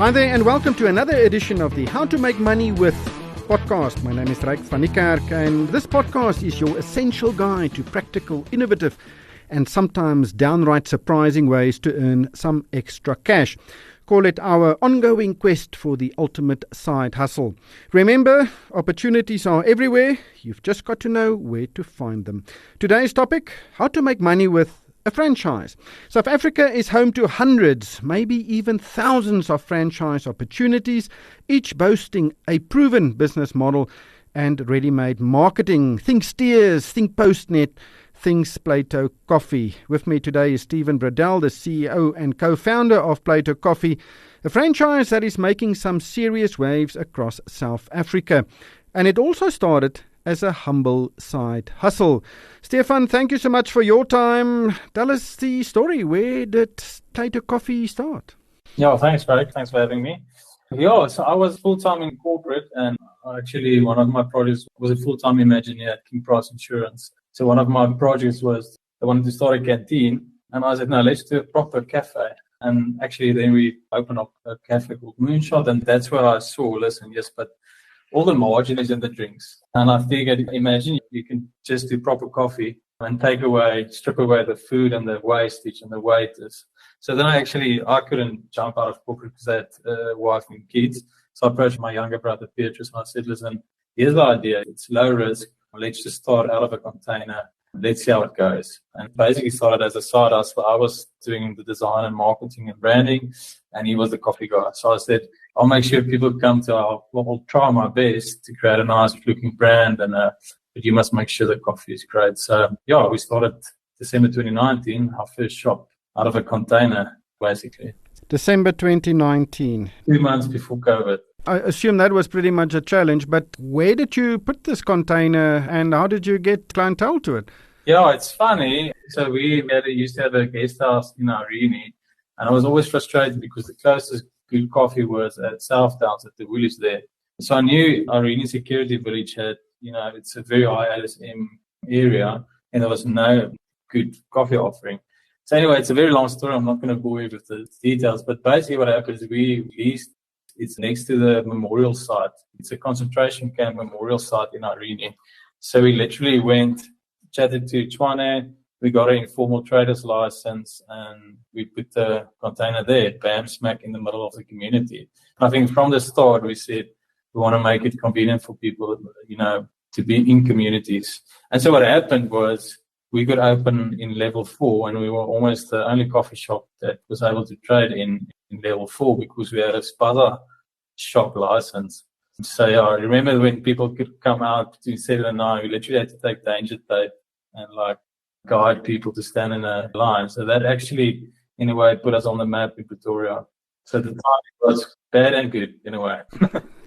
Hi there and welcome to another edition of the How to Make Money With podcast. My name is Ryk van Niekerk and this podcast is your essential guide to practical, innovative and sometimes downright surprising ways to earn some extra cash. Call it our ongoing quest for the ultimate side hustle. Remember, opportunities are everywhere. You've just got to know where to find them. Today's topic, how to make money with a franchise. South Africa is home to hundreds, maybe even thousands of franchise opportunities, each boasting a proven business model and ready-made marketing. Think Steers, think Postnet, think Platō Coffee. With me today is Stephen Bradell, the CEO and co-founder of Platō Coffee, a franchise that is making some serious waves across South Africa. And it also started as a humble side hustle. Stefan, thank you so much for your time. Tell us the story. Where did Platō Coffee start? Yeah, thanks, Ryk. Thanks for having me. Yeah, so I was full-time in corporate, and actually one of my projects was a full-time Imagineer at King Price Insurance. So one of my projects was I wanted to start a canteen, and I said, no, let's do a proper cafe. And actually then we opened up a cafe called Moonshot, and that's where I saw, listen, yes, but all the margin is in the drinks. And I figured, imagine you can just do proper coffee and strip away the food and the wastage and the waiters. So then I couldn't jump out of corporate because I had a wife and kids. So I approached my younger brother, Petrus, and I said, listen, here's the idea. It's low risk. Let's just start out of a container. Let's see how it goes. And basically started as a side hustle. I was doing the design and marketing and branding, and he was the coffee guy. So I said, I'll make sure people come to I'll try my best to create a nice looking brand, but you must make sure the coffee is great. So yeah, we started December 2019, our first shop out of a container, basically. December 2019. 2 months before COVID. I assume that was pretty much a challenge, but where did you put this container and how did you get clientele to it? Yeah, it's funny. So we used to have a guest house in Irene, and I was always frustrated because the closest good coffee was at Southdowns at the Woolies there. So I knew Irene Security Village had, it's a very high LSM area, and there was no good coffee offering. So anyway, it's a very long story. I'm not going to bore you with the details, but basically what happened is we leased. It's next to the memorial site. It's a concentration camp memorial site in Irene. So we literally went, chatted to Tshwane. We got an informal trader's license and we put the container there, bam, smack in the middle of the community. I think from the start, we said we want to make it convenient for people, to be in communities. And so what happened was we could open in level 4 and we were almost the only coffee shop that was able to trade in level 4 because we had a spaza shop license. So yeah, I remember when people could come out between 7 and 9, we literally had to take danger tape and guide people to stand in a line. So that actually, in a way, put us on the map in Pretoria. So the timing was bad and good in a way.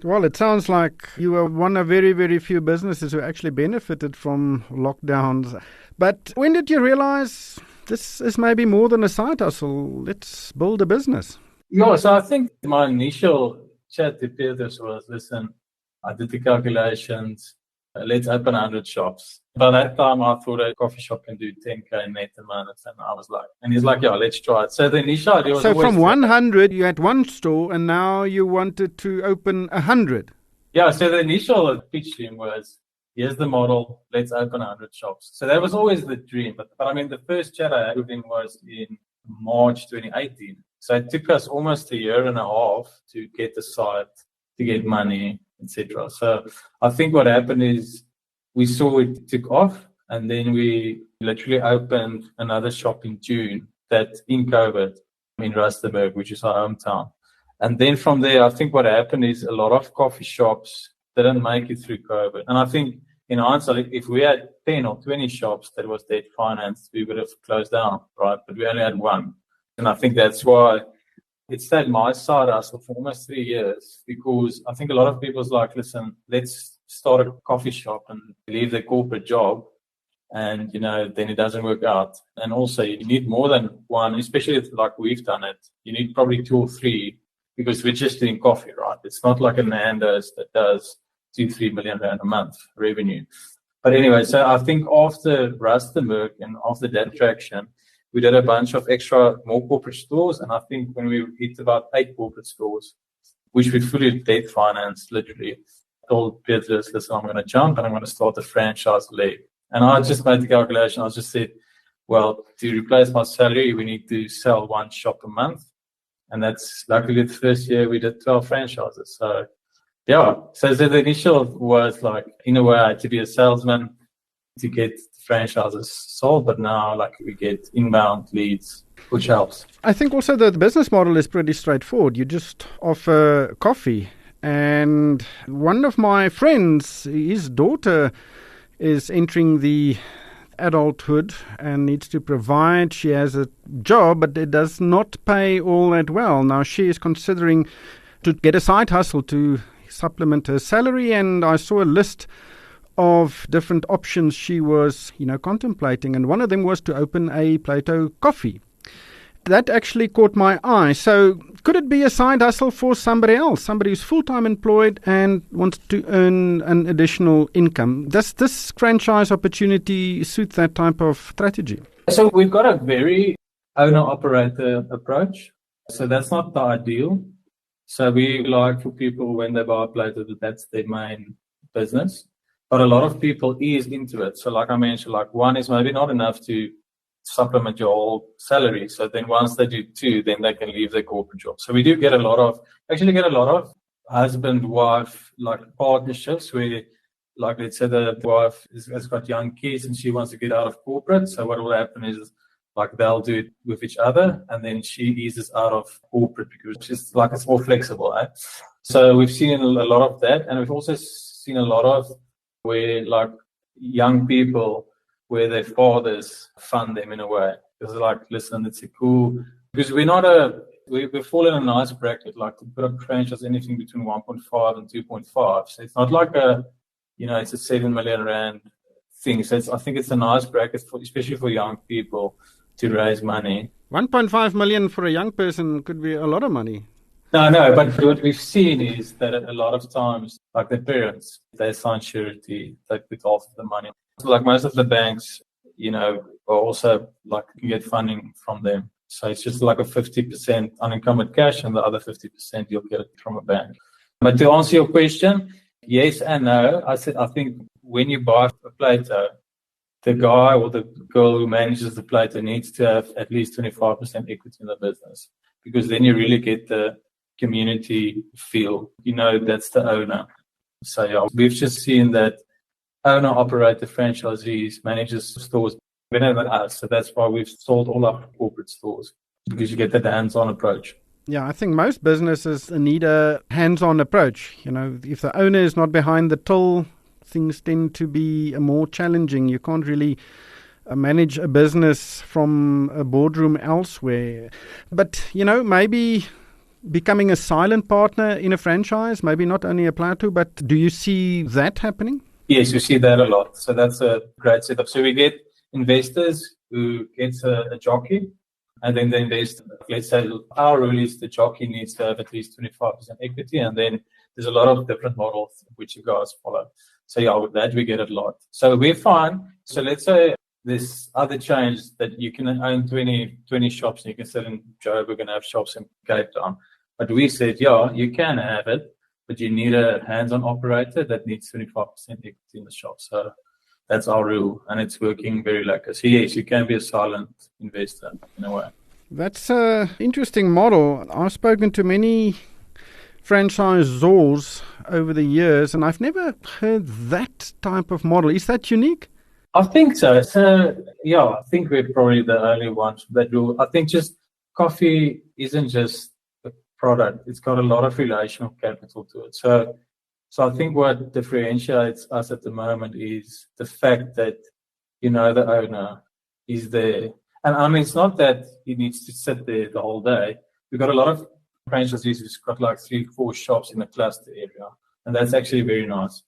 Well, it sounds like you were one of very, very few businesses who actually benefited from lockdowns. But when did you realize this is maybe more than a side hustle? Let's build a business. Yeah, so I think my initial chat to Petrus was, listen, I did the calculations, let's open 100 shops. By that time, I thought a coffee shop can do 10K net a month. And I was like, and he's like, yeah, let's try it. So the initial idea was So from 100, you had one store and now you wanted to open 100. Yeah, so the initial pitch to him was, here's the model, let's open 100 shops. So that was always the dream. But I mean, the first chat I had with him was in March 2018. So it took us almost a year and a half to get the site, to get money, etc. So I think what happened is we saw it took off, and then we literally opened another shop in June that in COVID in Rustenburg, which is our hometown. And then from there, I think what happened is a lot of coffee shops didn't make it through COVID. And I think in hindsight, if we had 10 or 20 shops that was debt financed, we would have closed down, right? But we only had one. And I think that's why it stayed my side hustle for almost 3 years, because I think a lot of people's like, listen, let's start a coffee shop and leave the corporate job. And, then it doesn't work out. And also you need more than one, especially like we've done it. You need probably 2 or 3 because we're just doing coffee, right? It's not like a Nando's that does 2-3 million rand a month revenue. But anyway, so I think after Rustenburg and after that traction, we did a bunch of more corporate stores. And I think when we hit about 8 corporate stores, which we fully debt financed, literally. I told Petrus, listen, I'm going to jump and I'm going to start a franchise leg. And I just made the calculation. I just said, well, to replace my salary, we need to sell one shop a month. And that's luckily the first year we did 12 franchises. So, yeah. So the initial was like, in a way, to be a salesman to get franchises sold. But now, like, we get inbound leads, which helps. I think also the business model is pretty straightforward. You just offer coffee. And one of my friends, his daughter is entering the adulthood and needs to provide. She has a job, but it does not pay all that well. Now she is considering to get a side hustle to supplement her salary, and I saw a list of different options she was, contemplating, and one of them was to open a Platō Coffee. That actually caught my eye. So could it be a side hustle for somebody else, somebody who's full-time employed and wants to earn an additional income? Does this franchise opportunity suit that type of strategy? So we've got a very owner-operator approach. So that's not the ideal. So we like for people when they buy a Platō that that's their main business. But a lot of people ease into it. So like I mentioned, like one is maybe not enough to supplement your whole salary. So then once they do two, then they can leave their corporate job. So we do get a lot of husband-wife like partnerships where, like, let's say the wife has got young kids and she wants to get out of corporate. So what will happen is, like, they'll do it with each other and then she eases out of corporate because it's like it's more flexible. Right? So we've seen a lot of that, and we've also seen a lot of where, like, young people where their fathers fund them in a way. Because like, listen, it's a cool, because we fall in a nice bracket, like to put up franchise anything between 1.5 and 2.5. So it's not like it's a 7 million rand thing. So I think it's a nice bracket especially for young people to raise money. 1.5 million for a young person could be a lot of money. No, but what we've seen is that a lot of times, like the parents, they sign surety, they put half of the money. So like most of the banks, are also like you get funding from them. So it's just like a 50% unencumbered cash and the other 50% you'll get it from a bank. But to answer your question, yes and no. I think when you buy a Platō, the guy or the girl who manages the Platō needs to have at least 25% equity in the business, because then you really get the community feel. That's the owner. So yeah, we've just seen that owner-operator franchisees manages stores better than us. So that's why we've sold all our corporate stores, because you get that hands-on approach. Yeah, I think most businesses need a hands-on approach. If the owner is not behind the till, things tend to be more challenging. You can't really manage a business from a boardroom elsewhere. But, maybe becoming a silent partner in a franchise, maybe not only a Platō, but do you see that happening? Yes, you see that a lot. So that's a great setup. So we get investors who gets a jockey, and then they invest. Let's say our rule is the jockey needs to have at least 25% equity, and then there's a lot of different models which you guys follow. So yeah, with that we get a lot. So we're fine. So let's say there's other chains that you can own 20 shops and you can sell in Joburg and have shops in Cape Town. But we said, yeah, you can have it, but you need a hands-on operator that needs 25% equity in the shop. So that's our rule, and it's working very like. So yes, you can be a silent investor in a way. That's an interesting model. I've spoken to many franchisors over the years, and I've never heard that type of model. Is that unique? I think so. So yeah, I think we're probably the only ones that do. I think just coffee isn't just a product; it's got a lot of relational capital to it. So I think what differentiates us at the moment is the fact that the owner is there, and I mean it's not that he needs to sit there the whole day. We've got a lot of franchisees who've got like 3-4 shops in a cluster area, and that's actually very nice.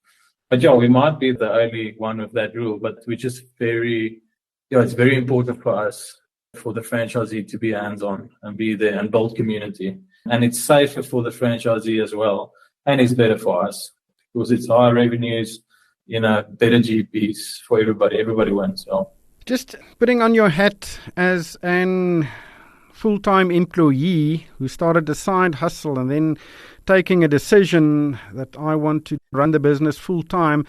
But yeah, we might be the only one with that rule, but we're just it's very important for us, for the franchisee to be hands-on and be there and build community. And it's safer for the franchisee as well. And it's better for us because it's higher revenues, better GPs for everybody. Everybody wins. So. Just putting on your hat as an full-time employee who started a side hustle and then taking a decision that I want to run the business full time,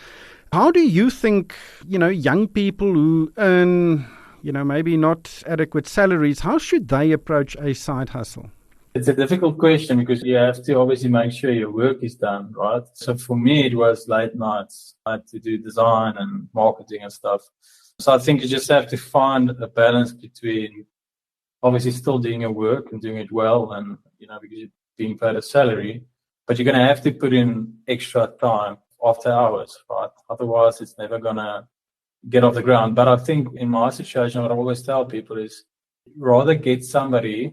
how do you think, young people who earn, maybe not adequate salaries, how should they approach a side hustle? It's a difficult question because you have to obviously make sure your work is done, right? So for me, it was late nights. I had to do design and marketing and stuff. So I think you just have to find a balance between obviously still doing your work and doing it well and, because you're being paid a salary, but you're going to have to put in extra time after hours, right? Otherwise, it's never going to get off the ground. But I think in my situation, what I always tell people is rather get somebody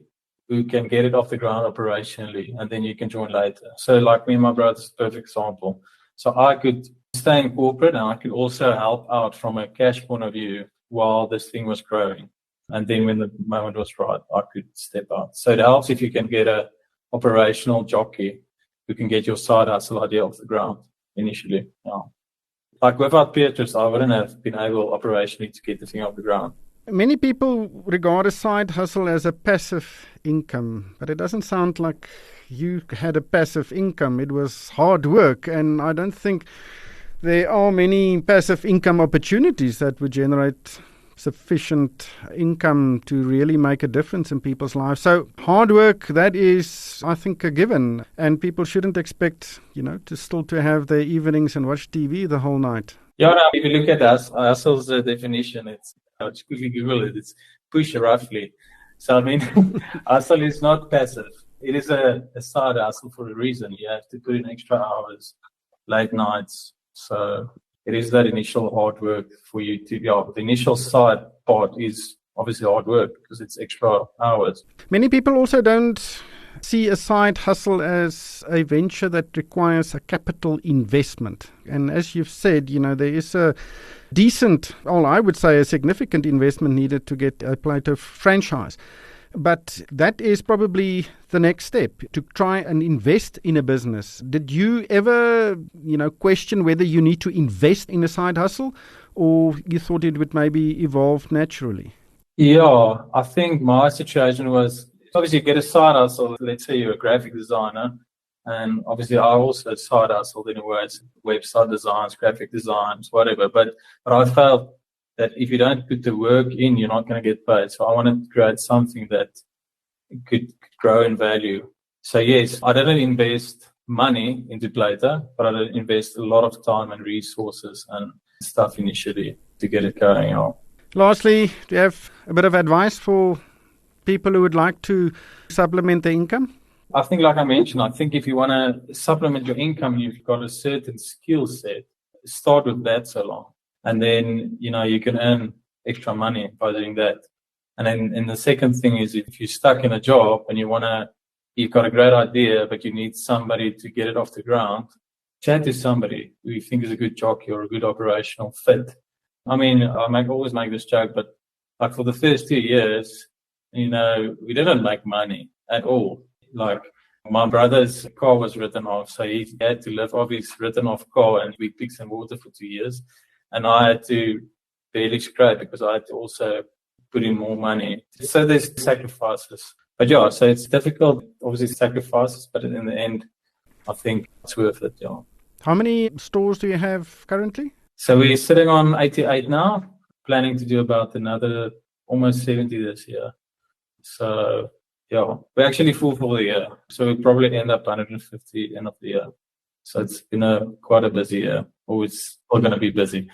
who can get it off the ground operationally, and then you can join later. So like me and my brother's a perfect example. So I could stay in corporate and I could also help out from a cash point of view while this thing was growing. And then when the moment was right, I could step out. So it helps if you can get a operational jockey who can get your side hustle idea off the ground initially. Yeah. Like without Petrus, I wouldn't have been able operationally to get the thing off the ground. Many people regard a side hustle as a passive income, but it doesn't sound like you had a passive income. It was hard work, and I don't think there are many passive income opportunities that would generate sufficient income to really make a difference in people's lives. So hard work, that is, I think, a given, and people shouldn't expect, to have their evenings and watch TV the whole night. Yeah, no, if you look at hustle's definition, I'll just quickly Google it. It's push roughly. So, hustle is not passive. It is a side hustle for a reason. You have to put in extra hours, late nights. So, it is that initial hard work for you to, the initial side part is obviously hard work because it's extra hours. Many people also don't see a side hustle as a venture that requires a capital investment. And as you've said, there is a decent, I would say a significant investment needed to get a Platō franchise. But that is probably the next step, to try and invest in a business. Did you ever, question whether you need to invest in a side hustle, or you thought it would maybe evolve naturally? Yeah, I think my situation was, obviously you get a side hustle. Let's say you're a graphic designer, and obviously I also side hustled in a way, it's website designs, graphic designs, whatever. But I felt that if you don't put the work in, you're not going to get paid. So I wanted to create something that could grow in value. So yes, I didn't invest money into Platō, but I did invest a lot of time and resources and stuff initially to get it going on. Lastly, do you have a bit of advice for people who would like to supplement their income? I think, like I mentioned, if you want to supplement your income, you've got a certain skill set. Start with that so long. And then, you can earn extra money by doing that. And then the second thing is if you're stuck in a job and you've got a great idea, but you need somebody to get it off the ground, chat to somebody who you think is a good jockey or a good operational fit. I always make this joke, but like for the first 2 years, we didn't make money at all. Like my brother's car was written off, so he had to live off his written off car, and we picked some water for 2 years. And I had to barely scrape because I had to also put in more money. So there's sacrifices. But yeah, so it's difficult, obviously sacrifices, but in the end, I think it's worth it, yeah. How many stores do you have currently? So we're sitting on 88 now, planning to do about another almost 70 this year. So yeah, we're actually full for the year. So we'll probably end up 150 end of the year. So it's been quite a busy year. Always going to be busy.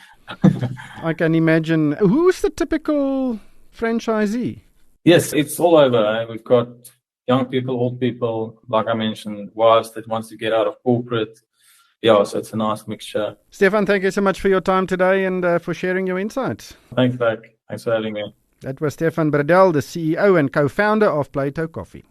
I can imagine. Who's the typical franchisee? Yes, it's all over. We've got young people, old people, like I mentioned, wives that wants to get out of corporate. Yeah, so it's a nice mixture. Stefan, thank you so much for your time today and for sharing your insights. Thanks, Doug. Thanks for having me. That was Stefan Bradell, the CEO and co-founder of Platō Coffee.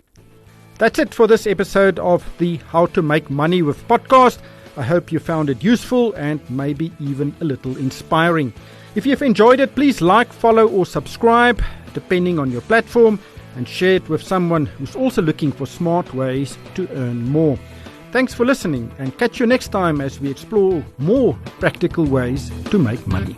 That's it for this episode of the How to Make Money with podcast. I hope you found it useful and maybe even a little inspiring. If you've enjoyed it, please like, follow or subscribe, depending on your platform, and share it with someone who's also looking for smart ways to earn more. Thanks for listening, and catch you next time as we explore more practical ways to make money.